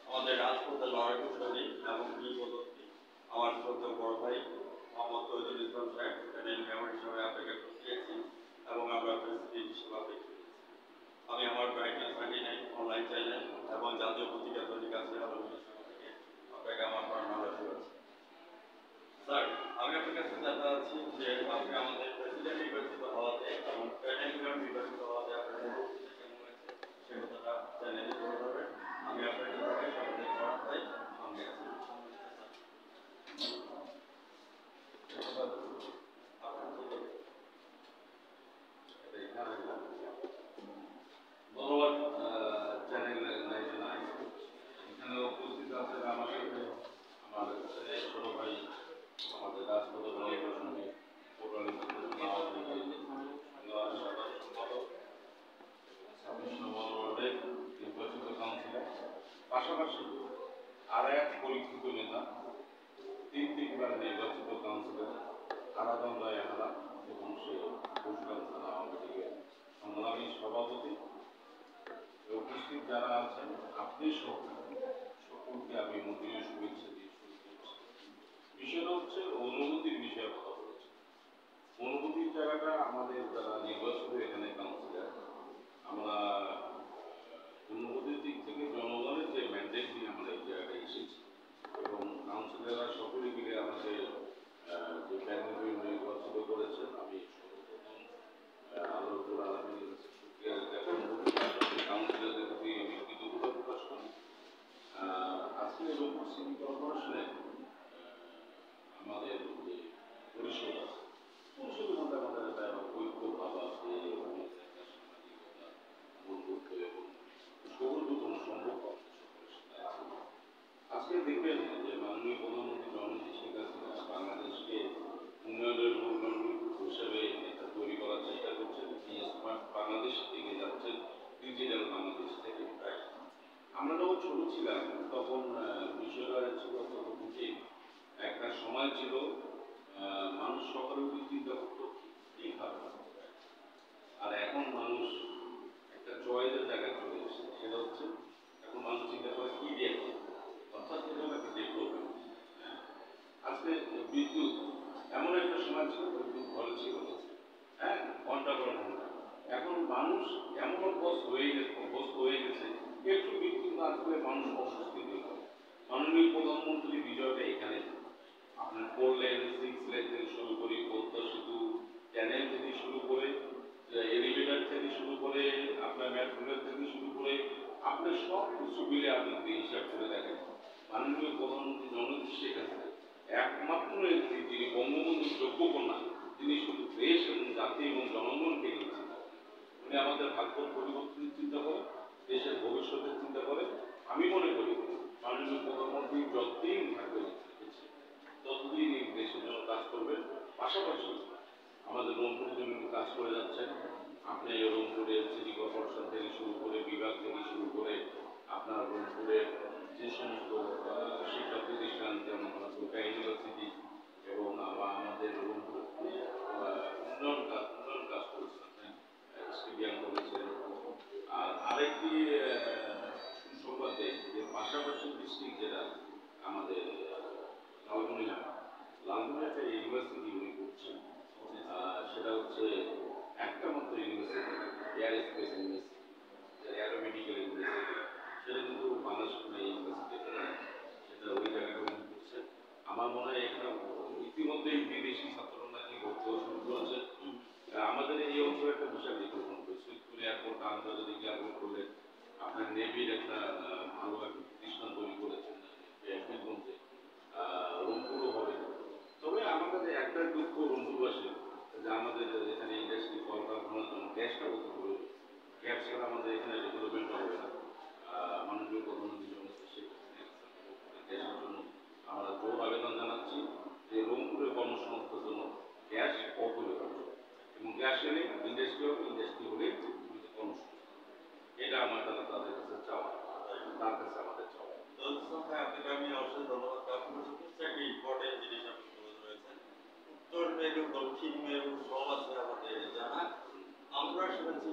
আমাদের রাজপথের লড়াই কুশলী এবং কিংবদন্তি আমার ছোট বড় ভাই মোহাম্মদ তৈজুল ইসলাম সাহেব এখানে মেমোরি হিসাবে আপনাকে পেয়েছি এবং আমরা প্রেসিডেন্ট হিসেবে পেয়েছি। আমি আমার ব্রাইটনেস 29 অনলাইন চ্যানেল এবং জাতীয় পত্রিকা দৈনিক আছে আপনাকে আমার প্রণাম জানাচ্ছি। স্যার, আমি আপনার কাছে জানতে চাচ্ছি যে আপনি আমাদের প্রেসিডেন্ট নির্বাচিত হওয়াতে এবং প্যানেল নির্বাচিত হওয়াতে আপনার অনুভূতিটা কেমন হয়েছে সে কথাটা চ্যানেলে তুলে ধরবেন। আমি আপনার কাছে সমাজের পড়াতে আমি আছি। ধন্যবাদ চ্যানেল এখানে উপস্থিত আছেন আমার সাথে আমার ছোট ভাই আমাদের রাজপথের সঙ্গে নির্বাচিত কাউন্সিলর, পাশাপাশি আর এক পরীক্ষিত নেতা, তিনবার নির্বাচিত কাউন্সিলর আরাধন রায় হারা এবং সে বসুরাম থানা আওয়ামী লীগের সংগ্রামী সভাপতি। উপস্থিত যারা আছেন আপনি সহ সকলকে আমি মন্ত্রীয় শুভেচ্ছা দিয়ে শুরু করছি। বিষয়টা হচ্ছে অনুভূতির বিষয়ে কথা বলেছে। অনুভূতির জায়গাটা আমাদের যারা নির্বাচিত এখানে কাউন্সিলর, আমরা অনুভূতির দিক থেকে জনগণের যে ম্যান্ডেট নিয়ে আমরা এই জায়গায় এসেছি এবং কাউন্সিলররা সকলে মিলে আমাদের যে প্যানেল নির্বাচিত করেছেন, আমি সর্বপ্রথম আল্লাহুল আলমীর কাছে শুকরিয়া জ্ঞাপন করি, কাউন্সিলরদের প্রতি আমি কৃতজ্ঞতা প্রকাশ করি। আজকে রংপুর সিটি কর্পোরেশনে আমাদের যে পরিষদ আছে, পরিষদের মধ্যে আমাদের একটা ঐক্য ভাব আছে, সামাজিকতা বন্ধুত্ব এবং সৌহার্দ্যপূর্ণ সম্পর্ক সকলের সাথে আছে। আজকে দেখবেন যে মাননীয় প্রধানমন্ত্রী জননেত্রী শেখ হাসিনা বাংলাদেশকে উন্নয়নের হিসেবে একটা তৈরি করার চেষ্টা করছেন। স্মার্ট বাংলাদেশ থেকে যাচ্ছেন ডিজিটাল বাংলাদেশ থেকে। আমরা যখন ছোট ছিলাম তখন বিষয়টা ছিল ততটুকু, একটা সময় ছিল মানুষ সকালে উঠে চিন্তা করতো কি খাবে, আর এখন মানুষ একটা চয়েসের জায়গায় চলে এসেছে। সেটা হচ্ছে এখন মানুষ চিন্তা করে কি দিয়ে, অর্থাৎ এটা একটা ডেভেলপমেন্ট। আজকে বিদ্যুৎ এমন একটা সময় ছিল বিদ্যুৎ ঘরে ছিল, হ্যাঁ, ঘন্টা পর ঘন্টা। এখন মানুষ এমন অভ্যস্ত হয়ে গেছে একটু বিদ্যুৎ না থাকলে মানুষ অস্বস্তি হয়ে যায়। মাননীয় প্রধানমন্ত্রী বিজয়টা এখানে আপনার 4 লেন 6 লেন থেকে শুরু করে পদ্মা সেতু চ্যানেল থেকে শুরু করে এলিভেটর থেকে শুরু করে আপনার মেট্রো রেল থেকে শুরু করে আপনার সব কিছু মিলে আপনি যদি হিসাব করে দেখেন, মাননীয় প্রধানমন্ত্রী জননেত্রী শেখ হাসিনা একমাত্র নেত্রী যিনি বঙ্গবন্ধুর যোগ্য কন্যা, যিনি শুধু দেশ এবং জাতি এবং জনগণকে নিয়ে চিন্তা করেন। উনি আমাদের ভাগ্য পরিবর্তনের চিন্তা করেন, দেশের ভবিষ্যতের চিন্তা করেন। আমি মনে করি মাননীয় প্রধানমন্ত্রী যতদিন থাকবেন ততদিন এই দেশের জন্য কাজ করবেন। পাশাপাশি আমাদের রংপুরের জন্য কাজ করে যাচ্ছেন। আপনি রংপুরের সিটি কর্পোরেশন থেকে শুরু করে বিভাগ থেকে শুরু করে আপনার রংপুরের যে সমস্ত শিক্ষা প্রতিষ্ঠান যেমন ঢাকা ইউনিভার্সিটি এবং আমাদের রংপুর উন্নয়ন কাজ করেছেন, স্টেডিয়াম করেছেন। আর আরেকটি সুসংবাদ দেয় যে পাশাপাশি ডিস্ট্রিক্ট যেটা আমাদের লালমনিরহাটে ইউনিভার্সিটি উনি করছেন, সেটা হচ্ছে একটা মাত্র university, air space university, aeromedical university. সেটা কিন্তু বাংলাদেশ ইউনিভার্সিটি, সেটা ওই জায়গাটা উনি করছেন। আমার মনে হয় এখানে ইতিমধ্যেই বিদেশি ছাত্ররা নাকি ভর্তি হওয়া শুরু করেছে। আমাদের এই অঞ্চলে একটা বিশাল রিক্রুটমেন্ট হয়েছে। সৈয়দপুর এয়ারপোর্ট আন্তর্জাতিক এয়ারপোর্ট করলে আপনার নেভির একটা ভালো একটা প্রতিষ্ঠান তৈরি করেছেন মেহেরগঞ্জে, রংপুরও হবে। তবে আমাদের একটা দুঃখ রংপুরবাসী যে আমাদের এখানে ইন্ডাস্ট্রি কলকারখানার জন্য গ্যাসটা করতে হবে, গ্যাস ছাড়া আমাদের এখানে ডেভেলপমেন্ট হবে না। মাননীয় প্রধানমন্ত্রী জননেত্রী গ্যাসের জন্য আমরা জোর আবেদন জানাচ্ছি যে রংপুরের কর্মসংস্থানের জন্য গ্যাস অপরিহার্য এবং গ্যাস এনে ইন্ডাস্ট্রি হবে, ইন্ডাস্ট্রি হলে কর্মসংস্থান। এটা আমার তাদের কাছে চাওয়া, তার কাছে আমাদের চাওয়া। আপনাকে আমি অবশ্যই ধন্যবাদ জ্ঞাপন করছি। একটা ইম্পর্টেন্ট জিনিস আপনি তুলে ধরেছেন, উত্তর মেরু দক্ষিণ মেরু সব আছে আমাদের জানা। আমরা শুনেছি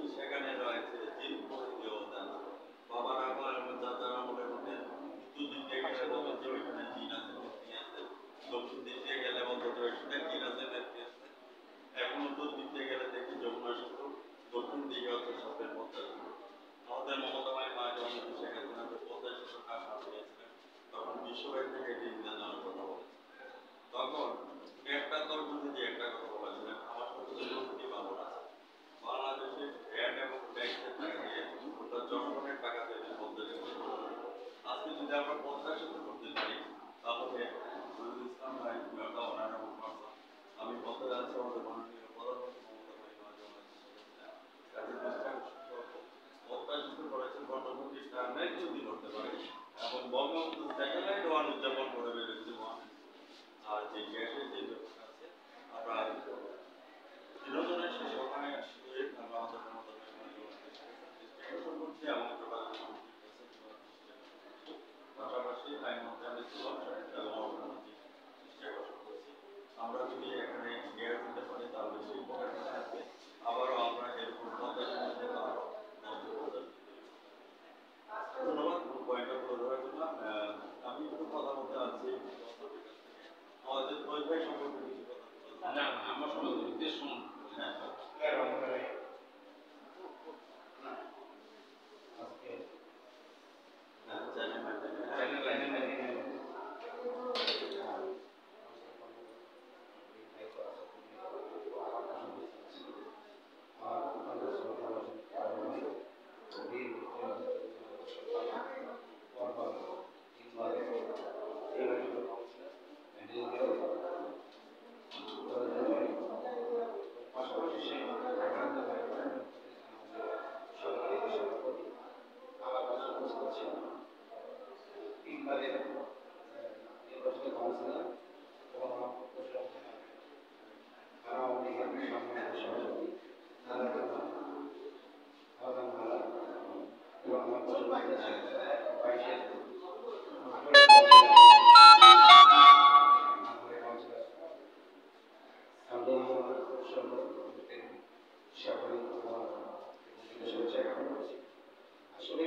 আসলে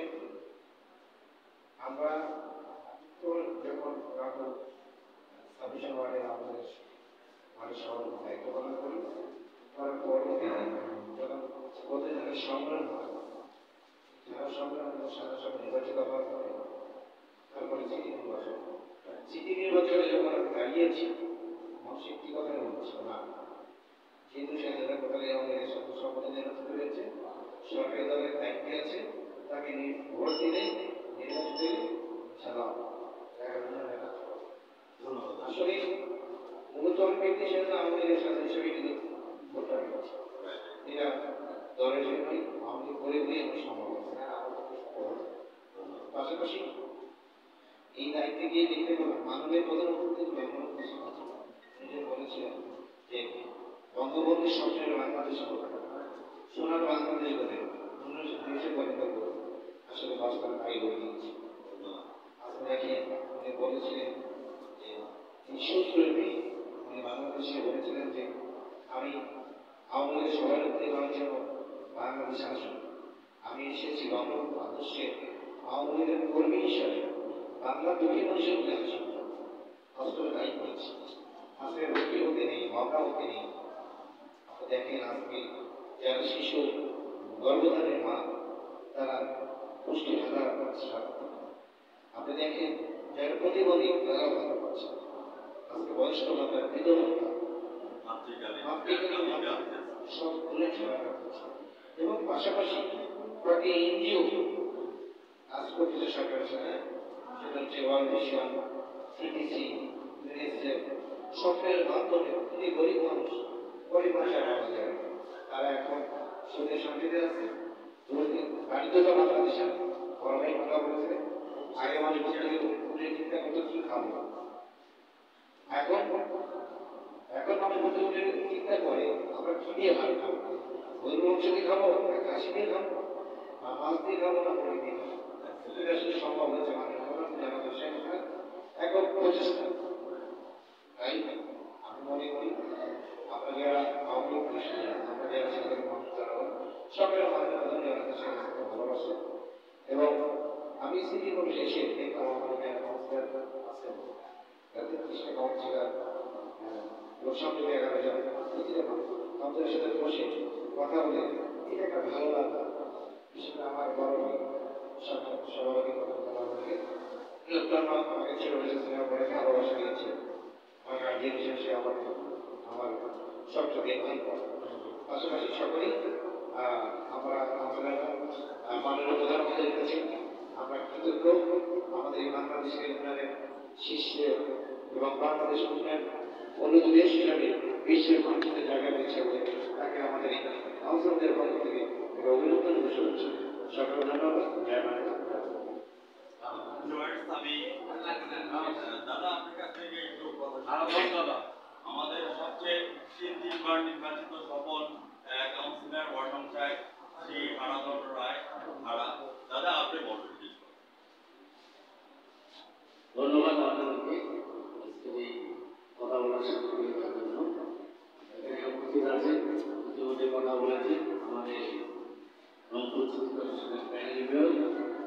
আমরা তো যখন রাখো সাবমিশন ওয়ার্ডে আমাদের মানে সবার দায়িত্ব পালন করি, তার পরবর্তীতে যখন প্রতিদিনের সংগ্রাম হয়, যারা সংগ্রামের সাথে সাথে নির্বাচিত হওয়ার পরে তারপরে চিঠি নির্বাচন, চিঠি নির্বাচনে যখন আমি দাঁড়িয়েছি, মানুষ একটি কথাই বলছিল না, যেহেতু সে জেলা কোটালে আমাদের সভাপতি নির্বাচিত হয়েছে, সরকারি দলের দায়িত্বে আছে, তাকে ভোট দিলে নির্বাচিত হলে সারা আসলে মূলত ব্যক্তি হিসেবে আমাদের সাথে হিসেবে কিন্তু ভোটটা পেয়েছে, এটা দলের জন্যই আমাদের করে দিয়ে আমরা সম্ভব। পাশাপাশি এই দায়িত্বে গিয়ে দেখতে পাবো মাননীয় প্রধানমন্ত্রী নিজে বলেছিলেন যে বঙ্গবন্ধু স্বপ্নের বাংলাদেশ সোনার বাংলাদেশ গড়ে দেশে পরিণত করবে, আসলে বাস্তব তাই হয়ে গিয়েছে। আপনি দেখেন উনি বলেছিলেন যে ৭৩ মে উনি বাংলাদেশে বলেছিলেন যে আমি আওয়ামী লীগের সভাপতি হওয়ার জন্য বাংলাদেশে আসুন, আমি এসেছি বঙ্গবন্ধু আদর্শে আওয়ামী লীগের কর্মী হিসাবে বাংলা দুঃখী মানুষের মধ্যে আসুন, বাস্তবে তাই করেছি। আজকে রুখি হতে নেই, মগা হতে নেই। আপনি দেখেন আজকে যারা শিশু গর্ভধারণের মা তারা পুষ্টি ভাতা পাচ্ছে, আপনি দেখেন যারা প্রতিবন্ধী তারাও ভাতা পাচ্ছে, আজকে বয়স্ক ভাতা বিধবা সব ভুলে খেলা করছে। এবং পাশাপাশি কয়েকটি এনজিও কাজ করতেছে সরকারের সাথে, সেটা হচ্ছে ওয়ার্ল্ড ভিশন, সিটিসি, ইউনিসেফ, সরকারের মাধ্যমে খুবই গরিব মানুষ, গরিব ভাষায় বলা যায়, তারা এখন সুদের শান্তিতে আছে। বাড়িতে তো বাংলাদেশে বড় ভাই কথা বলেছে, আগে মানুষ বলতে চিন্তা করতো কি খাবো, এখন এখন মানুষ বলতে চিন্তা করে আমরা কি দিয়ে ভালো খাবো, গরুর মাংস দিয়ে খাবো, খাসি দিয়ে খাবো, মাছ দিয়ে খাবো না মুরগি দিয়ে খাবো। এটা আসলে সম্ভব হয়েছে মানুষ এখন প্রচেষ্টা। তাই আমি মনে করি আমরা যারা আওয়ামী লীগ আমরা যারা সাধারণ মানুষ যারা সকলের মানুষ যারা দেশের ভালোবাসে, এবং আমি সিটি করে এসে দেখলাম আমাদের কাউন্সিলর আছেন, ৩৩টা কাউন্সিলর, লোকসভা 11 জন, কাউন্সিলরের সাথে বসে কথা বলে এটা একটা ভালো লাগলো। বিশেষ করে আমার বড় ভাই সভাপতি আমাকে ছিল পরে ভালোবাসা দিয়েছে, আমার গার্জিয়ান হিসেবে সে আমার সবচেয়ে দেখভাল করে। পাশাপাশি সকলেই আমরা মাননীয় প্রধানমন্ত্রীর কাছে আমরা কৃতজ্ঞ, আমাদের এই বাংলাদেশের উন্নয়নের শীর্ষে এবং বাংলাদেশ উন্নয়ন উন্নত দেশ হিসাবে বিশ্বের মানচিত্রে জায়গা দিচ্ছে বলে তাকে আমাদের এই কাউন্সিলদের পক্ষ থেকে অভিনন্দন শুভেচ্ছা। সকল ধন্যবাদ। জয় বাংলা। দাদা আপনার কাছ থেকে একটু আমাদের সবচেয়ে 3 বার নির্বাচিত সফল কাউন্সিলর ওয়ার্ড পঞ্চায়েত শ্রী আরাধন রায় ভাড়া, দাদা আপনি বলুন। ধন্যবাদ আপনাদেরকে এই কথা বলার সুযোগ দেওয়ার জন্য। এখানে উপস্থিত আছেন, ইতিমধ্যে কথা বলেছেন আমাদের রংপুর সিটি কর্পোরেশনের panel mayor,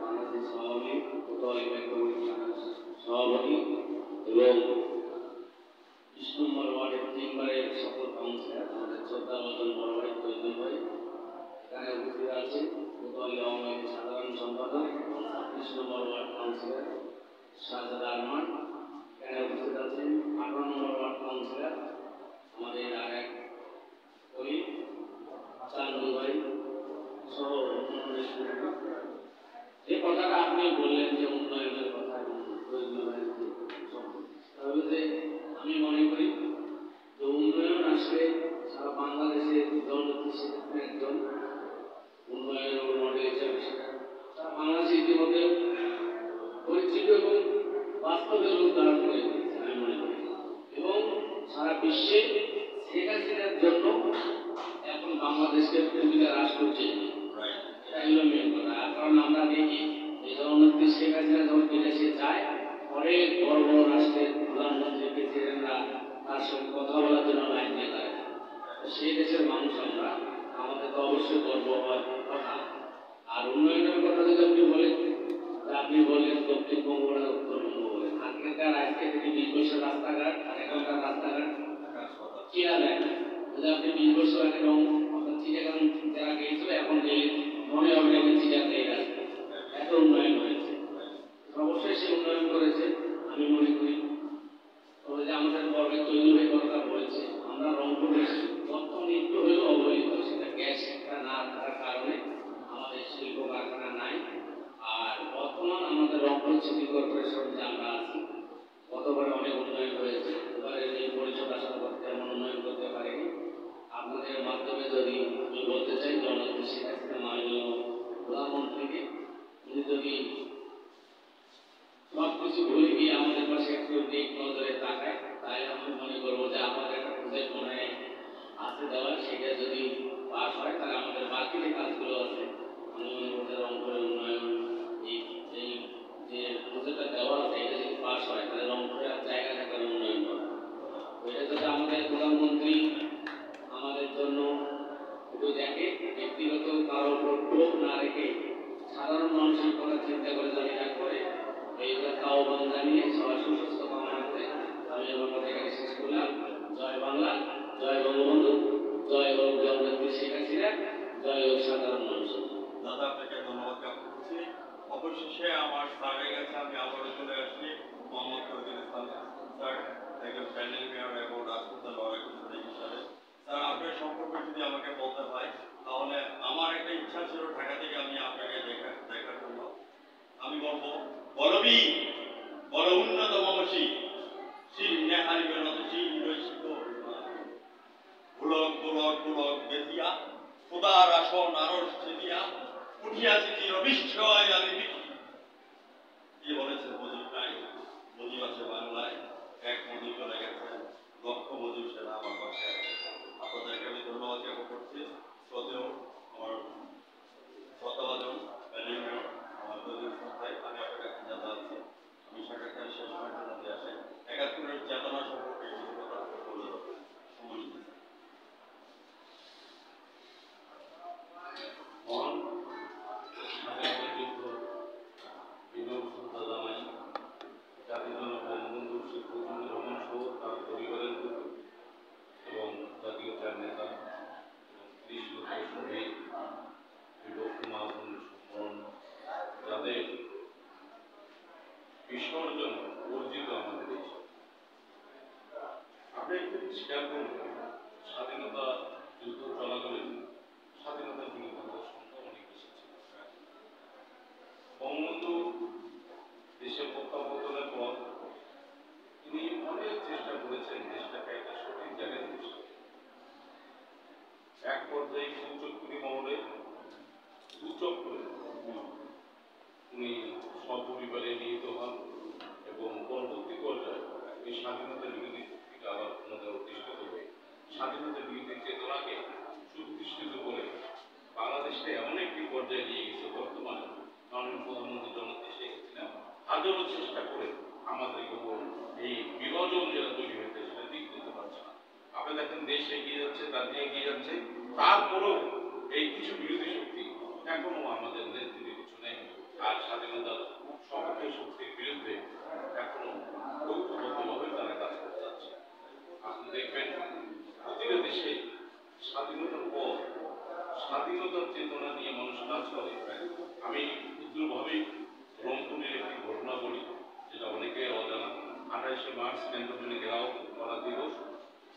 Bangladesh Awami League Kotwali bank কমিটির সভাপতি এবং 20 নম্বর ওয়ার্ডের 3 বারের সফল কাউন্সিলর আমাদের শ্রদ্ধাভাজন বড় ভাই তৈজল ভাই। এখানে উপস্থিত আছেন কোতোয়ালি আওয়ামী লীগের সাধারণ সম্পাদক 26 নম্বর ওয়ার্ড কাউন্সিলর শাহজাদা আরমান। এখানে উপস্থিত আছেন 18 নম্বর ওয়ার্ড কাউন্সিলর আমাদের আর এক কলিগ চান্দু ভাই সহ যে কথাটা আপনি বললেন যে উন্নয়নের কথা এবং তাহলে আমি মনে করি যে উন্নয়ন আসলে সারা বাংলাদেশের জনগণ সেক্ষেত্রে একজন উন্নয়নের মডেল হিসাবে সেটা সারা বাংলাদেশে ইতিমধ্যে পরিচিত এবং বাস্তবে রূপ ধারণ করে দিয়েছে আমি মনে করি, এবং সারা বিশ্বে শেখ হাসিনার জন্য এখন বাংলাদেশকে সুবিধা হ্রাস করছে, এটা হলো মেন কথা। কারণ আমরা দেখি এই জননেত্রী শেখ হাসিনা যখন বিদেশে যায়, অনেক বড় বড় রাষ্ট্রের প্রধানমন্ত্রী প্রেসিডেন্টরা তার সঙ্গে কথা বলার জন্য লাইন দিয়ে দাঁড়ায়। সেই দেশের মানুষ আমরা, আমাদের তো অবশ্যই গর্ব হওয়ার কথা। আর উন্নয়নের কথা যদি আপনি বলেন, আপনি বললেন দক্ষিণবঙ্গ না উত্তরবঙ্গ বলেন, আজকে থেকে 20 বছর রাস্তাঘাট আর এখনকার রাস্তাঘাট চেনা যায় না। যদি আপনি 20 বছর আগে আপনার চিড়িয়াখান যারা গিয়েছিল, এখন গেলে মনে হবে যে চিড়িয়াখান এই রাস্তা, এত উন্নয়ন হয়েছে। অবশ্যই সে উন্নয়ন করেছে, আমি মনে করি। তবে যে আমাদের পর্বে তৈরি হয়ে কথা বলেছে, আমরা রংপুরের বর্তমানে একটু হলেও অবহেলিত, সেটা গ্যাস একটা না থাকার কারণে আমাদের শিল্প কারখানা নাই। আর বর্তমান আমাদের রংপুর সিটি কর্পোরেশন যে আমরা আছি, গতবারে অনেক উন্নয়ন হয়েছে, এবারে এই পরিষদ আসার পর তেমন উন্নয়ন করতে পারেনি। আপনাদের মাধ্যমে যদি আমি বলতে চাই, জননেত্রী শেখ হাসিনা মাননীয় প্রধানমন্ত্রীকে, উনি যদি সবকিছু ভুলে গিয়ে আমাদের পাশে একটু দিক নজরে তাকায়, তাই আমি মনে করবো যে আমাদের একটা প্রজেক্ট মনে আছে দেওয়ার, সেটা যদি পাস হয় তাহলে আমাদের বাকি যে কাজগুলো আছে, আমি মনে করতে রংপুরের উন্নয়ন, এই এই যে প্রজেক্টটা দেওয়া আছে, এটা যদি পাস হয় তাহলে রংপুরে আর জায়গা থাকার উন্নয়ন হবে। ওইটা যদি আমাদের প্রধানমন্ত্রী আমাদের জন্য একটু দেখে, ব্যক্তিগত কারো উপর ক্ষোভ না রেখে সাধারণ মানুষের কথা চিন্তা করে যদি না করে, এইটার আহ্বান জানিয়ে সবার সুস্বাস্থ্য কামনা করে আমি আমার কথা এখানে শেষ করলাম। জয় বাংলা, জয় বঙ্গবন্ধু, জয় হোক জননেত্রী শেখ হাসিনা, জয় হোক সাধারণ মানুষ। দাদা, আপনাকে ধন্যবাদ জ্ঞাপন করছি। অবশেষে আমার স্যারের কাছে আমি আবারও চলে আসছি। মোহাম্মদ শহীদুল ইসলাম স্যার, একজন প্যানেল মেয়র এবং রাজপুতার লড়াই হিসাবে। স্যার, আপনার সম্পর্কে যদি আমাকে বলতে হয়, তাহলে আমার একটা ইচ্ছা ছিল ঢাকা থেকে আমি আপনাকে দেখার জন্য। আমি বলবো, বলবি বড় উন্নত মানসী শিল্পে হারিবে নদী রইছিল ভুলক গোলক গোলক বেদিয়া খোদার আসন আরস ছেদিয়া উঠিয়াছে চির বিস্ময় আমি বিস্ময়। কি বলেছে মজিব নাই, মজিব আছে বাংলায়, এক মজিব চলে গেছে, লক্ষ মজিব সেনা আমার পাশে আছে। আপনাদেরকে আমি ধন্যবাদ জ্ঞাপন করছি। শ্রদ্ধেয় আমার শ্রদ্ধাভাজন প্যানেল মেয়র আমার শহীদুল ইসলাম ভাই, আমি আপনার কাছে জানতে চাচ্ছি, আমি সাক্ষাৎকার শেষ পর্যন্ত দিয়ে আসে ৭১-এর চেতনা সম্পর্কে কিছু কথা বলে দেবেন। সম্মানিত মহান স্বাধীনতা যুদ্ধ বিনয় শ্রদ্ধা জানাই জাতির জনক বঙ্গবন্ধু শেখ মুজিবুর রহমান সহ তার পরিবারের প্রতি এবং জাতীয় চার নেতা এবং ৩০ লক্ষ শহীদ, ২ লক্ষ মহাপুরুষ স্মরণ, যাদের বিসর্জন অর্জিত আমাদের দেশ। আপনি একটু স্বীকার করুন, স্বাধীনতা যুদ্ধ চলাকালীন স্বাধীনতার বিরোধিতার সংখ্যা অনেক বেশি ছিল। বঙ্গবন্ধু দেশের প্রত্যাবর্তনের পর তিনি অনেক চেষ্টা করেছেন দেশটাকে একটা সঠিক জায়গায় নিয়ে আসতে। এক পর্যায়ে কুচক্রী মহলে দুচক্রে উনি সপরিবারে নিহিত হন এবং পরবর্তী পর্যায়ে এই স্বাধীনতা বিরোধী শক্তিটা আবার ক্ষমতায় অধিষ্ঠিত হয়ে স্বাধীনতা বিরোধী চেতনাকে সুপ্রতিষ্ঠিত করে বাংলাদেশকে এমন একটি পর্যায়ে নিয়ে গেছে। বর্তমানে মাননীয় প্রধানমন্ত্রী জননেত্রী শেখ হাসিনা হাজারো চেষ্টা করে আমাদের উপর এই বিভাজন যেটা তৈরি হয়েছে সেটা ঠিক করতে পারছে না। আপনি দেখেন দেশ এগিয়ে যাচ্ছে, তার দিয়ে এগিয়ে যাচ্ছে, তারপরেও এই কিছু বিরোধী শক্তি এখনো আমাদের নেতৃত্বের পিছনে আর স্বাধীনতার সপক্ষে শক্তির বিরুদ্ধে এখনো ঐক্যবদ্ধভাবে তারা কাজ করে যাচ্ছে। আপনি দেখবেন প্রতিটা দেশে স্বাধীনতার পর স্বাধীনতার চেতনা নিয়ে মানুষ কাজ করে। আমি ক্ষুদ্রভাবেই রংপুরের একটি ঘটনা বলি, যেটা অনেকের অজানা। ২৮শে মার্চ ক্যান্টনমেন্টে ঘেরাও করা দিবস,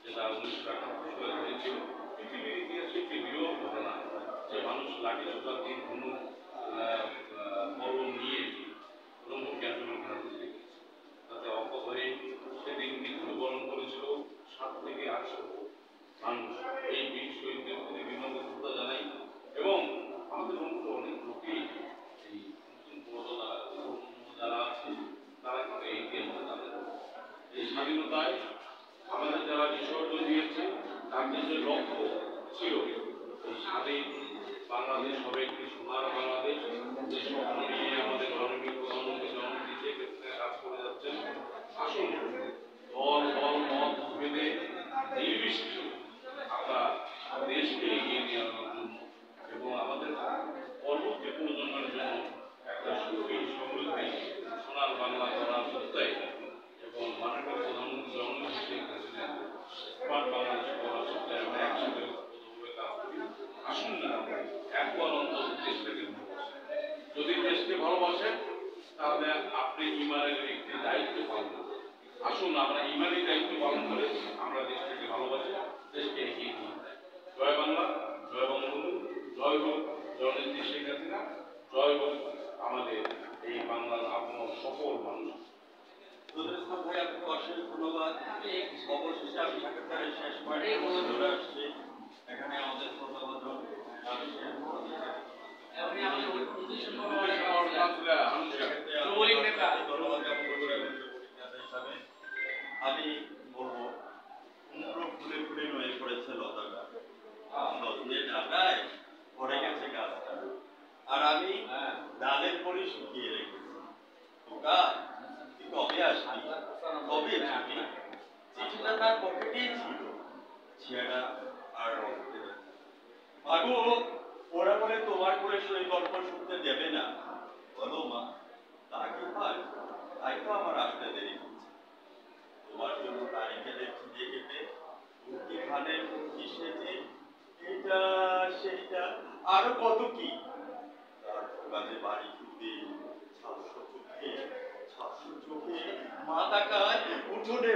যেটা ১৯৭৮ সালে হয়েছিল। পৃথিবীর ইতিহাসে একটি বিরল ঘটনা, যে মানুষ লাঠি ছোটা দিয়ে ধনুক মরণ নিয়ে রংপুর ক্যান্টনমেন্ট ঘেরাতে লেগেছে। তাতে অপহরে সেদিন মৃত্যুবরণ করেছিল ৭ থেকে ৮০০ মানুষ। এই বীর শহীদদের প্রতি বিনম্র শ্রদ্ধা জানাই এবং আমাদের রংপুরে অনেক লোকেই এই নতুন যারা আছে তারা কিন্তু এই ইতিহাসটা জানে। এই স্বাধীনতায় আমাদের যারা বিসর্জন দিয়েছে তাদের যে লক্ষ্য ছিল এই স্বাধীন বাংলাদেশ হবে একটি সোনার বাংলাদেশ, যে স্বপ্ন নিয়ে আমাদের একবার অন্তত দেশটাকে ভালোবাসেন। যদি দেশকে ভালোবাসেন তাহলে আপনি ইমানের একটি দায়িত্ব পালন করুন। আসুন আমরা ইমানের দায়িত্ব পালন করে আমরা দেশটাকে ভালোবাসি, দেশকে এগিয়ে নিয়ে যাই। জয় বাংলা, জয় বঙ্গবন্ধু, জয় হোক জননেত্রী শেখ হাসিনা, জয় হোক আমাদের এই বাংলার আবহাওয়া সকল মানুষ। নজরুল ইসলাম ভাই, আপনাকে অশেষ ধন্যবাদ। অবশেষে আমি সাক্ষাৎকারের শেষ পয়েন্টের মধ্যে চলে আসছি। এখানে আমাদের শ্রদ্ধাভাজন আমি বলবো কুমড়ো ফুলে ফুলে নয়ে পড়েছে লতাটা, সজনে ডাটায় ভরে গেছে গাছটা, আর আমি ডালের পরে শুকিয়ে রেখেছি। খোকা, তুই কবে আসবি? কবে ছুটি? চিঠিটা তার পকেটেই ছিল, ছেঁড়া আর রক্তে মাগো, ওরা বলে তোমার করে সেই গল্প শুনতে দেবে না। বলো মা, তা কি হয়? তাই তো আমার আসতে দেরি হচ্ছে। তোমার জন্য নারিকেলের খিদে কেটে মুক্তি খানের মুক্তি সেজে এইটা সেইটা আরো কত কি, তারপর কাজে বাড়ি ফিরতে ছাপসো চোখে মা তাকায় উঠোনে